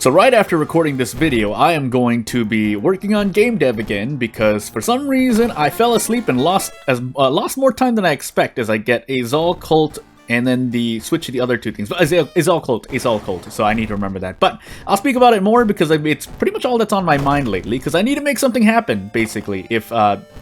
So right after recording this video, I am going to be working on game dev again because for some reason I fell asleep and lost more time than I expect as I get a Zal cult and then the switch to the other two things. But Zal cult, so I need to remember that. But I'll speak about it more because it's pretty much all that's on my mind lately because I need to make something happen, basically, if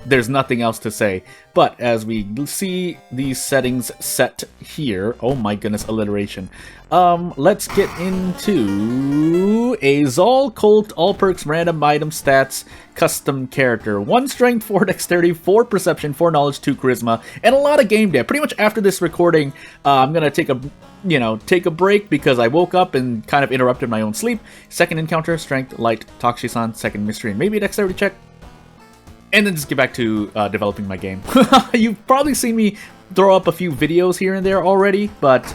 there's nothing else to say. But as we see these settings set here, oh my goodness, alliteration. Let's get into a Zal Cult All Perks Random Item Stats Custom Character. 1 Strength, 4 Dexterity, 4 Perception, 4 Knowledge, 2 Charisma, and a lot of game dev. Pretty much after this recording, I'm gonna take a break because I woke up and kind of interrupted my own sleep. Second encounter, Strength, Light, Takshisan, second mystery, and maybe a Dexterity check. And then just get back to developing my game. You've probably seen me throw up a few videos here and there already, but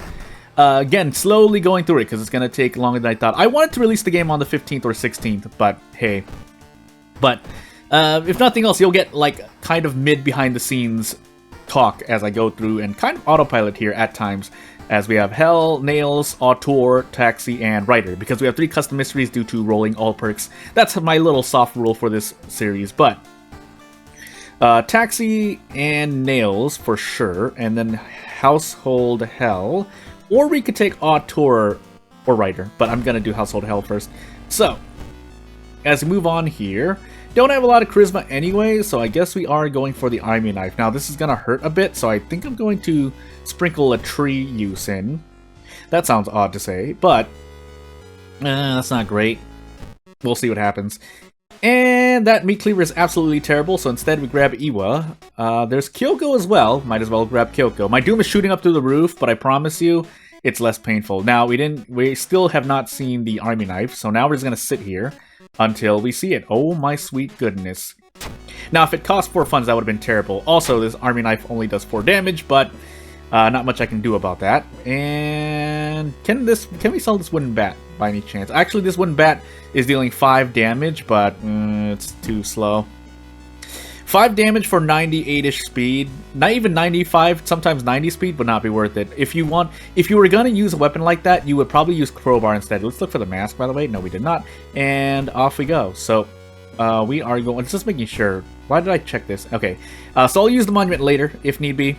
again, slowly going through it because it's going to take longer than I thought. I wanted to release the game on the 15th or 16th, but hey. But if nothing else, you'll get like kind of behind-the-scenes talk as I go through and kind of autopilot here at times as we have Hell, Nails, Auteur, Taxi, and Writer because we have 3 custom mysteries due to rolling all perks. That's my little soft rule for this series, but Taxi and Nails for sure, and then Household Hell. Or we could take Auteur or Writer, but I'm going to do Household Hell first. So, as we move on here, don't have a lot of Charisma anyway, so I guess we are going for the Army Knife. Now, this is going to hurt a bit, so I think I'm going to sprinkle a tree use in. That sounds odd to say, but that's not great. We'll see what happens. And that Meat Cleaver is absolutely terrible, so instead we grab Iwa. There's Kyoko as well. Might as well grab Kyoko. My Doom is shooting up through the roof, but I promise you, it's less painful. Now, we still have not seen the Army Knife, so now we're just gonna sit here until we see it. Oh my sweet goodness. Now, if it cost 4 funds, that would have been terrible. Also, this Army Knife only does 4 damage, but not much I can do about that. And can we sell this wooden bat by any chance? Actually, this wooden bat is dealing 5 damage, but it's too slow. 5 damage for 98-ish speed. Not even 95, sometimes 90 speed would not be worth it. If you were gonna use a weapon like that, you would probably use Crowbar instead. Let's look for the mask, by the way. No, we did not. And off we go. So we are going. Just making sure. Why did I check this? Okay. So I'll use the monument later if need be.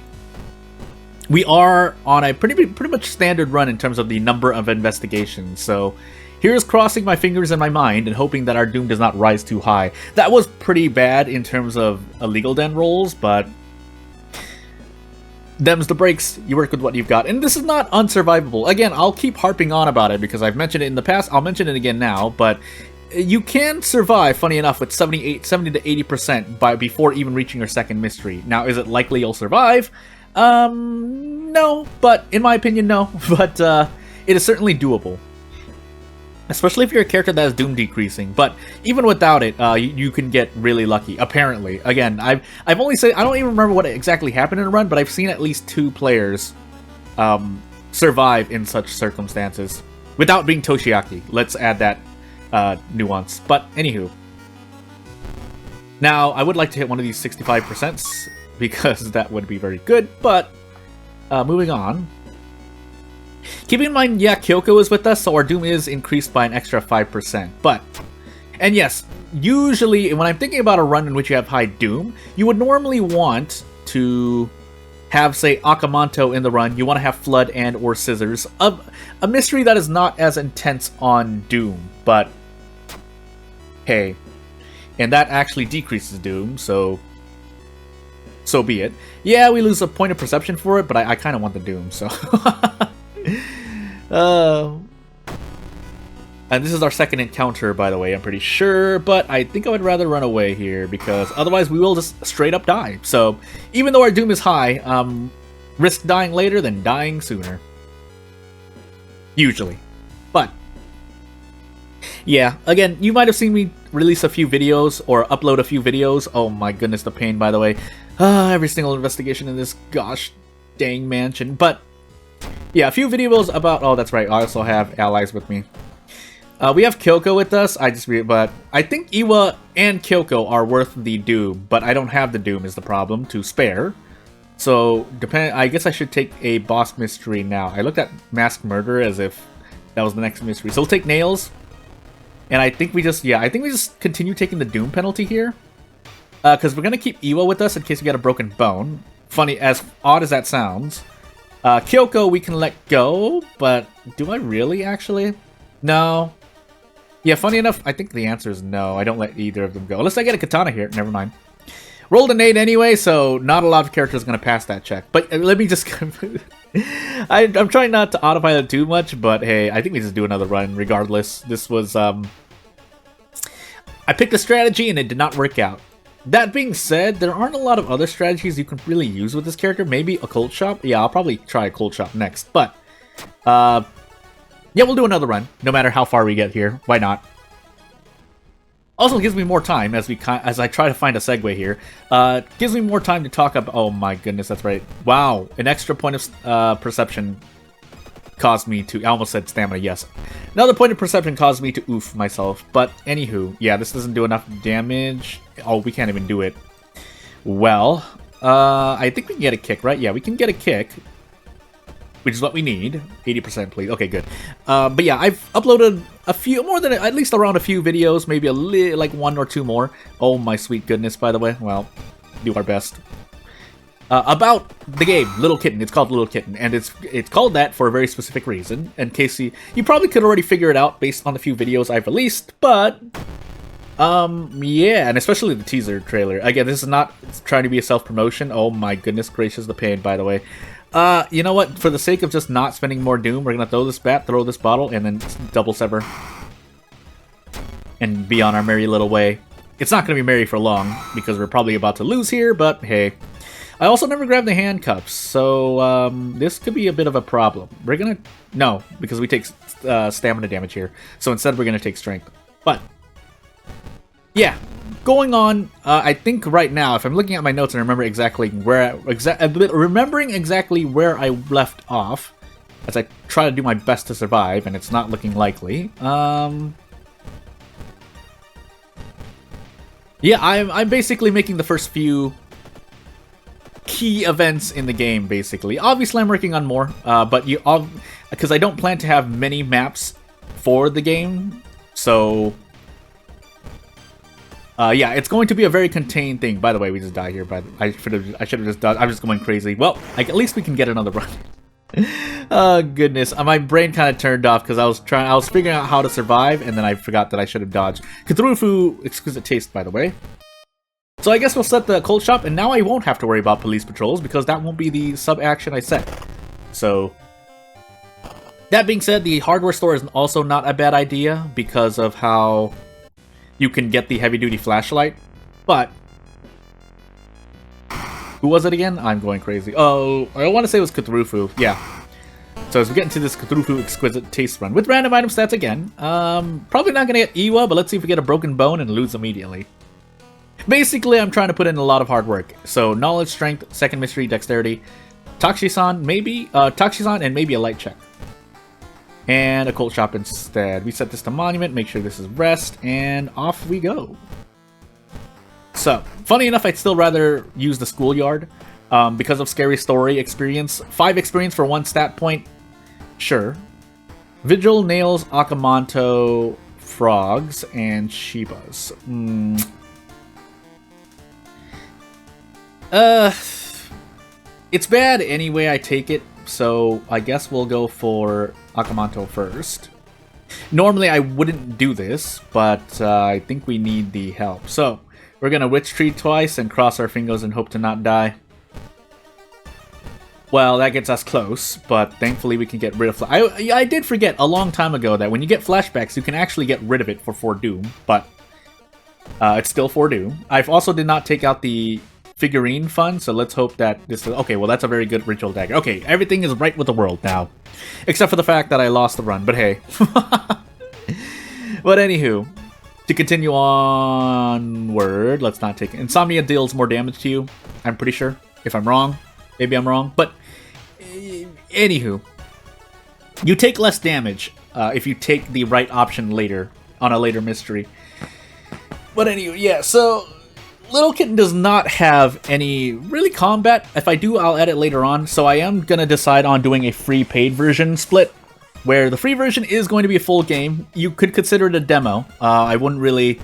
We are on a pretty much standard run in terms of the number of investigations, so here's crossing my fingers in my mind and hoping that our Doom does not rise too high. That was pretty bad in terms of illegal den rolls, but them's the breaks. You work with what you've got, and this is not unsurvivable. Again, I'll keep harping on about it because I've mentioned it in the past. I'll mention it again now, but you can survive, funny enough, with 70 to 80% before even reaching your second mystery. Now, is it likely you'll survive? No, but in my opinion, no. But it is certainly doable, especially if you're a character that has Doom decreasing. But even without it, you can get really lucky. Apparently, again, I've only said I don't even remember what exactly happened in a run, but I've seen at least 2 players survive in such circumstances without being Toshiaki. Let's add that nuance. But anywho, now I would like to hit one of these 65%. Because that would be very good, but moving on. Keeping in mind, yeah, Kyoko is with us, so our Doom is increased by an extra 5%. And yes, usually when I'm thinking about a run in which you have high Doom, you would normally want to have, say, Akamanto in the run. You want to have Flood and or Scissors. A mystery that is not as intense on Doom, but hey. And that actually decreases Doom, so be it. Yeah, we lose a point of perception for it, but I kind of want the Doom, so. And this is our second encounter, by the way, I'm pretty sure, but I think I would rather run away here, because otherwise we will just straight up die. So, even though our Doom is high, risk dying later than dying sooner. Usually. But yeah, again, you might have seen me release a few videos or upload a few videos. Oh my goodness, the pain, by the way. Every single investigation in this gosh dang mansion. But yeah, a few videos about... Oh, that's right. I also have allies with me. We have Kyoko with us. But I think Iwa and Kyoko are worth the Doom, but I don't have the Doom is the problem to spare. So I guess I should take a boss mystery now. I looked at Masked Murder as if that was the next mystery. So we'll take Nails. And I think we just, I think we just continue taking the Doom penalty here. Because we're going to keep Iwa with us in case we got a broken bone. Funny, as odd as that sounds. Kyoko we can let go, but do I really, actually? No. Yeah, funny enough, I think the answer is no. I don't let either of them go. Unless I get a katana here. Never mind. Rolled an 8 anyway, so not a lot of characters are going to pass that check. But let me just... I'm trying not to autopilot too much, but hey, I think we just do another run regardless. This was... I picked a strategy and it did not work out. That being said, there aren't a lot of other strategies you can really use with this character. Maybe a Cold Shop. Yeah, I'll probably try a Cold Shop next. But, yeah, we'll do another run, no matter how far we get here. Why not? Also gives me more time as I try to find a segue here. Gives me more time to talk about... Oh my goodness, that's right. Wow, an extra point of perception caused me to... I almost said stamina, yes. Another point of perception caused me to oof myself. But anywho, yeah, this doesn't do enough damage. Oh, we can't even do it. Well, I think we can get a kick, right? Yeah, we can get a kick. Which is what we need. 80% please. Okay, good. But yeah, I've uploaded a few, more than, at least around a few videos, maybe like 1 or 2 more. Oh my sweet goodness, by the way. Well, do our best. About the game, Little Kitten. It's called Little Kitten, and it's called that for a very specific reason. In case you probably could already figure it out based on the few videos I've released, but... yeah, and especially the teaser trailer. Again, this is not trying to be a self-promotion. Oh my goodness gracious, the pain, by the way. You know what? For the sake of just not spending more Doom, we're gonna throw this bat, throw this bottle, and then double sever. And be on our merry little way. It's not gonna be merry for long, because we're probably about to lose here, but hey. I also never grabbed the handcuffs, so, this could be a bit of a problem. We're gonna... No, because we take, stamina damage here. So instead, we're gonna take strength. But... yeah, going on, I think right now, if I'm looking at my notes and remember exactly where, remembering exactly where I left off, as I try to do my best to survive, and it's not looking likely. Yeah, I'm basically making the first few key events in the game, basically. Obviously, I'm working on more, but because I don't plan to have many maps for the game, so... yeah, it's going to be a very contained thing. By the way, we just died here. I should have just died. I'm just going crazy. Well, at least we can get another run. Oh goodness, my brain kind of turned off because I was figuring out how to survive, and then I forgot that I should have dodged. Cthulhu, exquisite taste, by the way. So I guess we'll set the Cold Shop, and now I won't have to worry about police patrols because that won't be the sub-action I set. So, that being said, the hardware store is also not a bad idea because of how you can get the heavy-duty flashlight, but... who was it again? I'm going crazy. Oh, I want to say it was Cthulhu. Yeah. So as we get into this Cthulhu exquisite taste run with random item stats again, probably not going to get Iwa, but let's see if we get a broken bone and lose immediately. Basically, I'm trying to put in a lot of hard work. So knowledge, strength, second mystery, dexterity, Takshisan, maybe, Takshisan, and maybe a light check. And a Cold Shop instead. We set this to Monument, make sure this is Rest, and off we go. So, funny enough, I'd still rather use the Schoolyard because of Scary Story experience. 5 experience for 1 stat point. Sure. Vigil, Nails, Akamanto, Frogs, and Shibas. It's bad anyway I take it, so I guess we'll go for Akamanto first. Normally I wouldn't do this, but I think we need the help. So, we're gonna Witch Tree twice and cross our fingers and hope to not die. Well, that gets us close, but thankfully we can get rid of... I did forget a long time ago that when you get flashbacks, you can actually get rid of it for 4 Doom, but it's still 4 Doom. I've also did not take out the figurine fund, so let's hope that this is... Okay, well that's a very good ritual dagger. Okay, everything is right with the world now. Except for the fact that I lost the run, but hey. But anywho, to continue onward, let's not take... Insomnia deals more damage to you, I'm pretty sure. If I'm wrong, maybe I'm wrong, but... Anywho, you take less damage if you take the right option later, on a later mystery. But anyway, yeah, so... Little Kitten does not have any really combat. If I do, I'll add it later on. So I am going to decide on doing a free paid version split. where the free version is going to be a full game. You could consider it a demo. I wouldn't really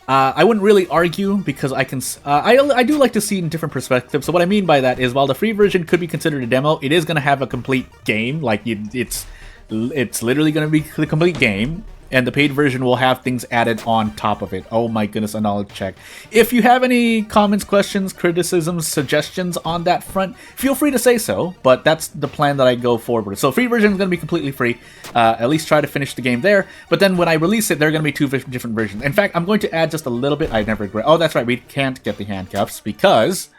argue, because I can. I do like to see in different perspectives. So what I mean by that is, while the free version could be considered a demo, it is going to have a complete game. Like it's literally going to be the complete game. And the paid version will have things added on top of it. Oh my goodness, a knowledge check. If you have any comments, questions, criticisms, suggestions on that front, feel free to say so. But that's the plan that I go forward with. So free version is going to be completely free. At least try to finish the game there. But then when I release it, there are going to be two different versions. In fact, I'm going to add just a little bit. I never regret. Oh, that's right. We can't get the handcuffs because...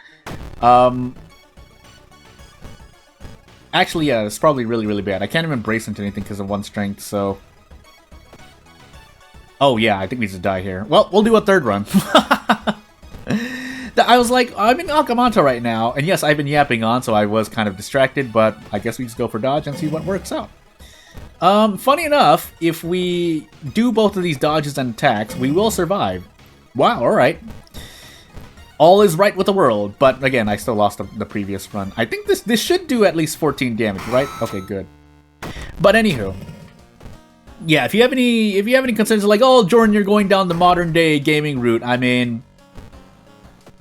actually, yeah, it's probably really, really bad. I can't even brace into anything because of 1 strength, so... Oh, yeah, I think we just die here. Well, we'll do a third run. I was like, I'm in Akamanto right now. And yes, I've been yapping on, so I was kind of distracted. But I guess we just go for dodge and see what works out. Funny enough, if we do both of these dodges and attacks, we will survive. Wow, alright. All is right with the world. But again, I still lost the previous run. I think this should do at least 14 damage, right? Okay, good. But anywho... Yeah, if you have any concerns like, oh, Jordan, you're going down the modern day gaming route, I mean,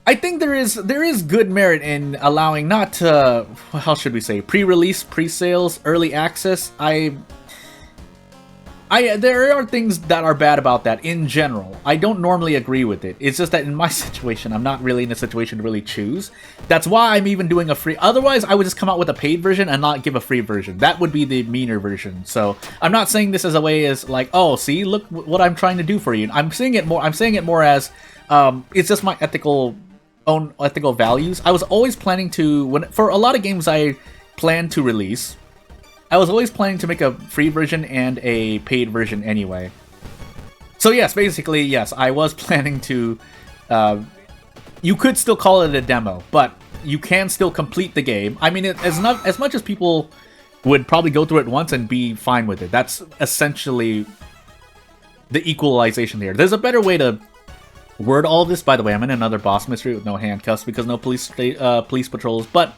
I think there is good merit in allowing not how should we say, pre-release, pre-sales, early access. There are things that are bad about that in general. I don't normally agree with it. It's just that in my situation, I'm not really in a situation to really choose. That's why I'm even doing a free... Otherwise, I would just come out with a paid version and not give a free version. That would be the meaner version. So I'm not saying this as a way as like, oh, see, look what I'm trying to do for you. I'm saying it more as it's just my own ethical values. I was always planning to, for a lot of games I plan to release, I was always planning to make a free version and a paid version anyway. So yes, basically, yes, I was planning to... you could still call it a demo, but you can still complete the game. I mean, as much as people would probably go through it once and be fine with it. That's essentially the equalization here. There's a better way to word all this. By the way, I'm in another boss mystery with no handcuffs because no police patrols, but...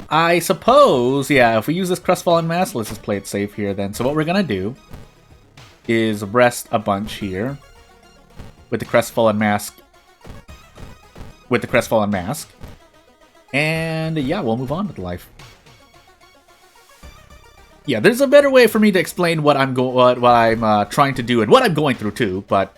I suppose, yeah, if we use this Crestfallen Mask, let's just play it safe here then. So what we're going to do is rest a bunch here with the Crestfallen Mask. And yeah, we'll move on with life. Yeah, there's a better way for me to explain what I'm trying to do and what I'm going through too, but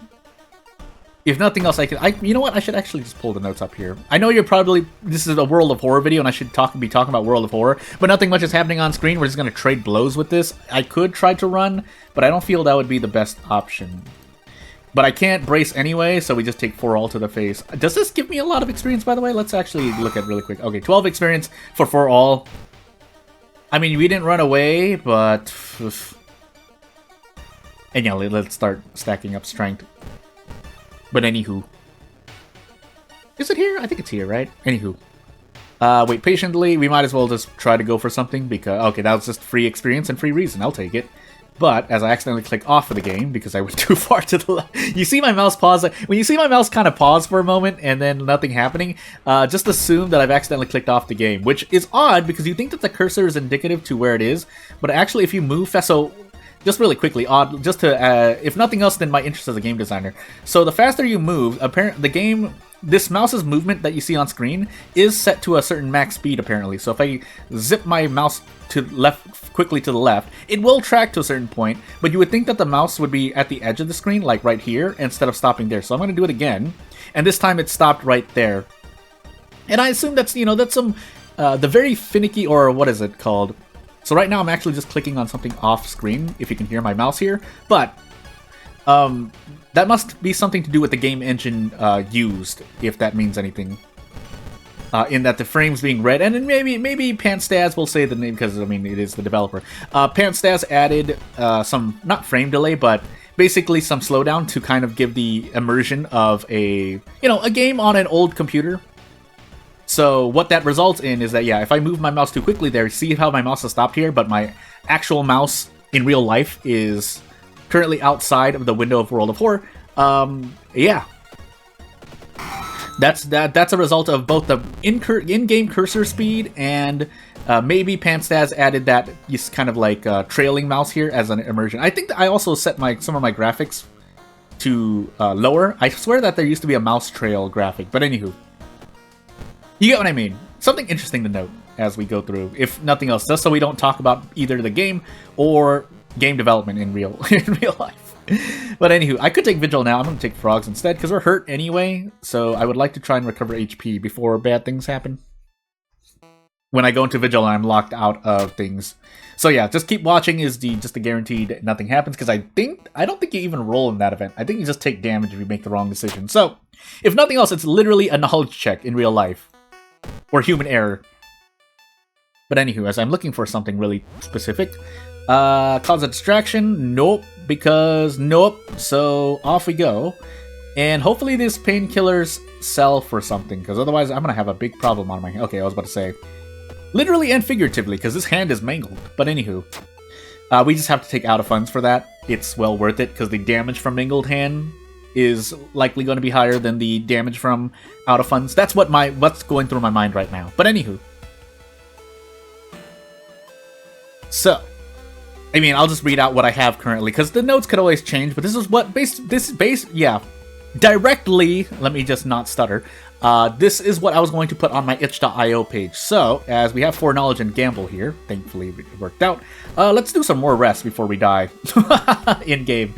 if nothing else, you know what? I should actually just pull the notes up here. I know this is a World of Horror video, and I should be talking about World of Horror, but nothing much is happening on screen. We're just going to trade blows with this. I could try to run, but I don't feel that would be the best option. But I can't brace anyway, so we just take 4 all to the face. Does this give me a lot of experience, by the way? Let's actually look at it really quick. Okay, 12 experience for 4 all. I mean, we didn't run away, but... And yeah, let's start stacking up strength. But anywho. Is it here? I think it's here, right? Anywho. Wait patiently. We might as well just try to go for something because... Okay, that was just free experience and free reason. I'll take it. But as I accidentally click off of the game because I went too far to the left. You see my mouse pause. When you see my mouse kind of pause for a moment and then nothing happening, just assume that I've accidentally clicked off the game. Which is odd because you think that the cursor is indicative to where it is. But actually if you move fast... So... Just really quickly, just to, if nothing else than my interest as a game designer. So the faster you move, this mouse's movement that you see on screen is set to a certain max speed apparently. So if I zip my mouse quickly to the left, it will track to a certain point, but you would think that the mouse would be at the edge of the screen, like right here, instead of stopping there. So I'm going to do it again, and this time it stopped right there. And I assume that's, that's some, the very finicky, or what is it called? So right now I'm actually just clicking on something off screen, if you can hear my mouse here, but that must be something to do with the game engine used, if that means anything. In that the frames being read, and then maybe Pantstaz will say the name because I mean it is the developer. Pantstaz added some, not frame delay, but basically some slowdown to kind of give the immersion of a game on an old computer. So what that results in is that, yeah, if I move my mouse too quickly there, see how my mouse has stopped here, but my actual mouse in real life is currently outside of the window of World of Horror. Yeah. That's a result of both the in-game cursor speed and Maybe Pamstaz added that kind of like trailing mouse here as an immersion. I think that I also set some of my graphics to lower. I swear that there used to be a mouse trail graphic, but anywho. You get what I mean. Something interesting to note as we go through, if nothing else, just so we don't talk about either the game or game development in real life. But anywho, I could take Vigil now. I'm going to take Frogs instead, because we're hurt anyway, so I would like to try and recover HP before bad things happen. When I go into Vigil, I'm locked out of things. So yeah, just keep watching is just the guaranteed nothing happens, because I don't think you even roll in that event. I think you just take damage if you make the wrong decision. So, if nothing else, it's literally a knowledge check in real life. Or human error. But anywho, as I'm looking for something really specific, cause a distraction, nope, because nope, so off we go. And hopefully these painkillers sell for something, because otherwise I'm gonna have a big problem on my hand. Okay, I was about to say, literally and figuratively, because this hand is mangled. But anywho, we just have to take out of funds for that. It's well worth it, because the damage from mangled hand is likely going to be higher than the damage from out of funds. That's what's going through my mind right now. But anywho. So, I mean, I'll just read out what I have currently, because the notes could always change, but this is what directly, let me just not stutter, this is what I was going to put on my itch.io page. So, as we have foreknowledge and gamble here, thankfully it worked out, let's do some more rest before we die in-game.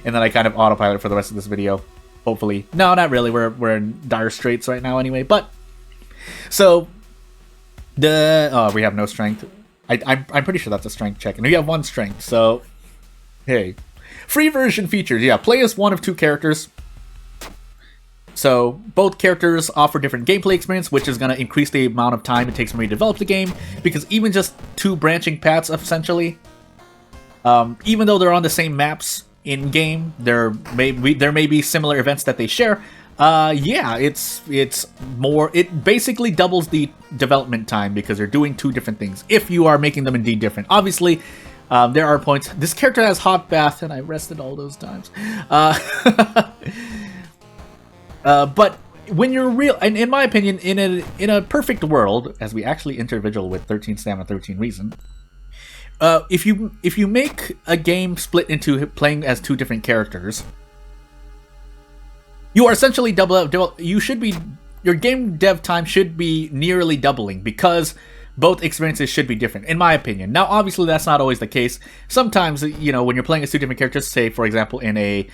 And then I kind of autopilot for the rest of this video. Hopefully. No, not really. We're in dire straits right now anyway. But, so, we have no strength. I'm pretty sure that's a strength check. And we have 1 strength, so, hey. Free version features. Yeah, play as one of 2 characters. So, both characters offer different gameplay experience, which is going to increase the amount of time it takes for me to develop the game. Because even just 2 branching paths, essentially, even though they're on the same maps in-game, there may be similar events that they share. Yeah, it basically doubles the development time because they're doing 2 different things, if you are making them indeed different. Obviously, there are points. This character has hot bath, and I rested all those times. But when you're real, and in my opinion, in a perfect world, as we actually enter Vigil with 13 stamina, 13 reason, if you make a game split into playing as 2 different characters, you are essentially your game dev time should be nearly doubling, because both experiences should be different, in my opinion. Now, obviously, that's not always the case. Sometimes, you know, when you're playing as 2 different characters, say, for example, in a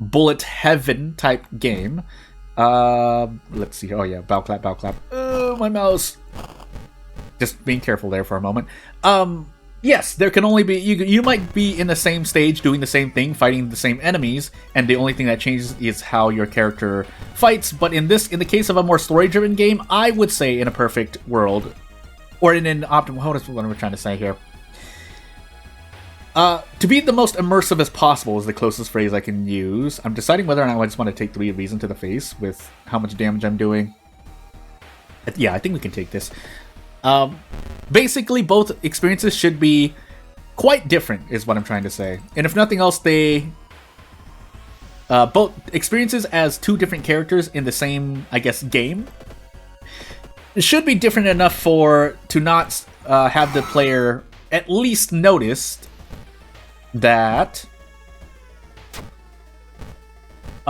bullet heaven type game. Let's see. Oh, yeah. Bow clap. Oh, my mouse. Just being careful there for a moment. Yes, there can only be... You might be in the same stage, doing the same thing, fighting the same enemies, and the only thing that changes is how your character fights. But in the case of a more story-driven game, I would say in a perfect world, or in an optimal... What am I trying to say here? To be the most immersive as possible is the closest phrase I can use. I'm deciding whether or not I just want to take 3 reason to the face with how much damage I'm doing. Yeah, I think we can take this. Basically, both experiences should be quite different, is what I'm trying to say. And if nothing else, they... both experiences as 2 different characters in the same, I guess, game should be different enough to not have the player at least noticed that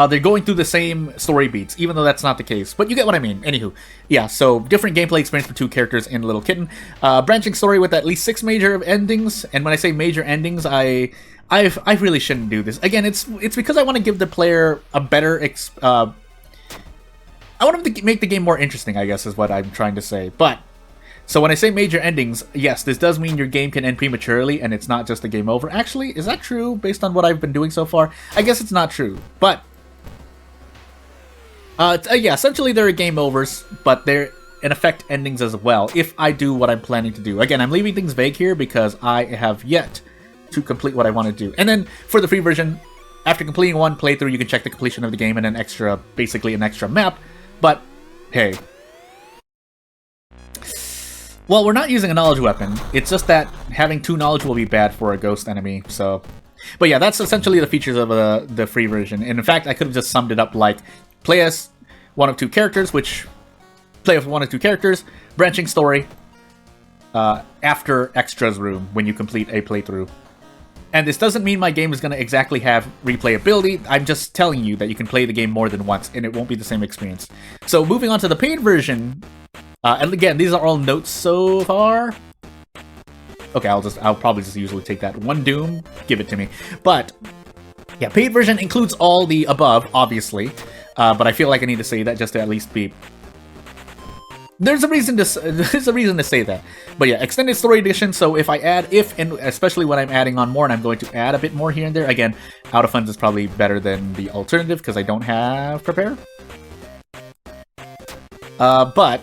they're going through the same story beats, even though that's not the case. But you get what I mean. Anywho, yeah, so different gameplay experience for 2 characters in Little Kitten. Branching story with at least 6 major endings. And when I say major endings, I really shouldn't do this. Again, it's because I want to give the player a better... I want them to make the game more interesting, I guess, is what I'm trying to say. But... So when I say major endings, yes, this does mean your game can end prematurely, and it's not just a game over. Actually, is that true based on what I've been doing so far? I guess it's not true, but... yeah, essentially there are game overs, but they're, in effect, endings as well, if I do what I'm planning to do. Again, I'm leaving things vague here because I have yet to complete what I want to do. And then, for the free version, after completing 1 playthrough, you can check the completion of the game and basically an extra map, but, hey... Well, we're not using a knowledge weapon. It's just that having 2 knowledge will be bad for a ghost enemy, so... But yeah, that's essentially the features of the free version. And in fact, I could have just summed it up like, play as one of 2 characters, which play with 1 or 2 characters, branching story, after extras room when you complete a playthrough. And this doesn't mean my game is going to exactly have replayability. I'm just telling you that you can play the game more than once, and it won't be the same experience. So moving on to the paid version, and again, these are all notes so far. Okay, I'll probably just usually take that. 1 Doom, give it to me. But yeah, paid version includes all the above, obviously. But I feel like I need to say that just to at least be. There's a reason to say that. But yeah, extended story edition. So if I add, and especially when I'm adding on more, and I'm going to add a bit more here and there. Again, out of funds is probably better than the alternative because I don't have prepare. But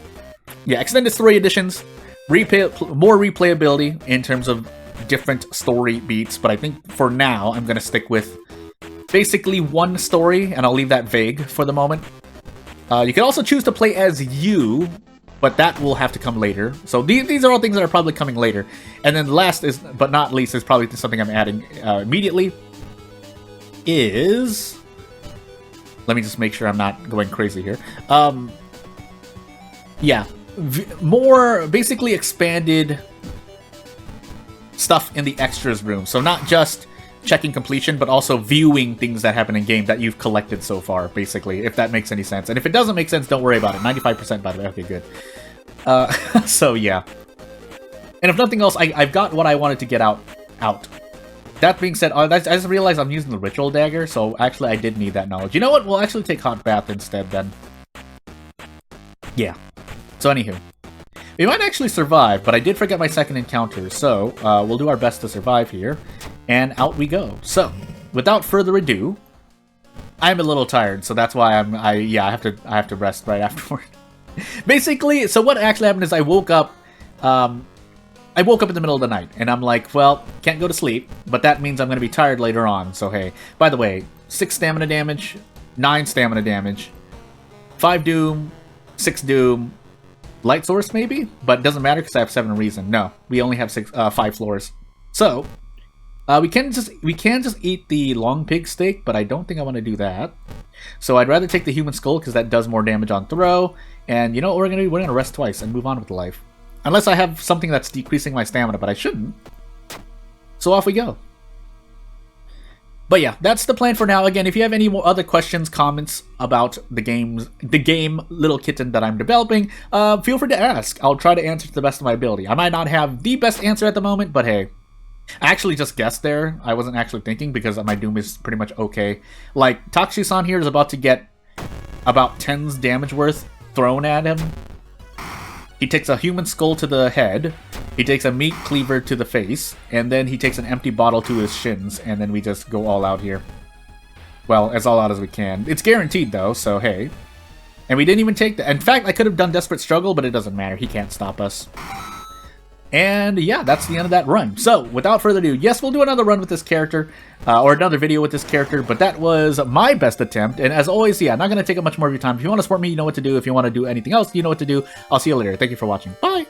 yeah, extended story editions, more replayability in terms of different story beats. But I think for now I'm gonna stick with basically 1 story, and I'll leave that vague for the moment. You can also choose to play as you, but that will have to come later. So these are all things that are probably coming later. And then last is, but not least, is probably something I'm adding immediately, is... Let me just make sure I'm not going crazy here. Yeah, more basically expanded stuff in the extras room. So not just checking completion, but also viewing things that happen in game that you've collected so far, basically, if that makes any sense. And if it doesn't make sense, don't worry about it. 95% by the way. Okay, good. So yeah. And if nothing else, I've got what I wanted to get out. That being said, I just realized I'm using the ritual dagger, so actually I did need that knowledge. You know what? We'll actually take hot bath instead then. Yeah. So anywho. We might actually survive, but I did forget my second encounter, so we'll do our best to survive here. And out we go. So, without further ado, I'm a little tired, so that's why I have to rest right afterward. Basically, so what actually happened is I woke up in the middle of the night, and I'm like, well, can't go to sleep, but that means I'm going to be tired later on, so hey. By the way, 6 stamina damage, 9 stamina damage, 5 doom, 6 doom, light source maybe? But it doesn't matter because I have 7 reason. No, we only have 5 floors. So, we can just eat the long pig steak, but I don't think I want to do that. So I'd rather take the human skull because that does more damage on throw. And you know what we're gonna do? We're gonna rest twice and move on with life. Unless I have something that's decreasing my stamina, but I shouldn't. So off we go. But yeah, that's the plan for now. Again, if you have any more other questions, comments about the game Little Kitten that I'm developing, feel free to ask. I'll try to answer to the best of my ability. I might not have the best answer at the moment, but hey. I actually just guessed there. I wasn't actually thinking because my Doom is pretty much okay. Like, Takshi-san here is about to get about 10's damage worth thrown at him. He takes a human skull to the head, he takes a meat cleaver to the face, and then he takes an empty bottle to his shins, and then we just go all out here. Well, as all out as we can. It's guaranteed though, so hey. And we didn't even take that. In fact, I could have done Desperate Struggle, but it doesn't matter. He can't stop us. And yeah, that's the end of that run. So, without further ado, yes, we'll do another run with this character, or another video with this character, but that was my best attempt. And as always, yeah, not going to take up much more of your time. If you want to support me, you know what to do. If you want to do anything else, you know what to do. I'll see you later. Thank you for watching. Bye!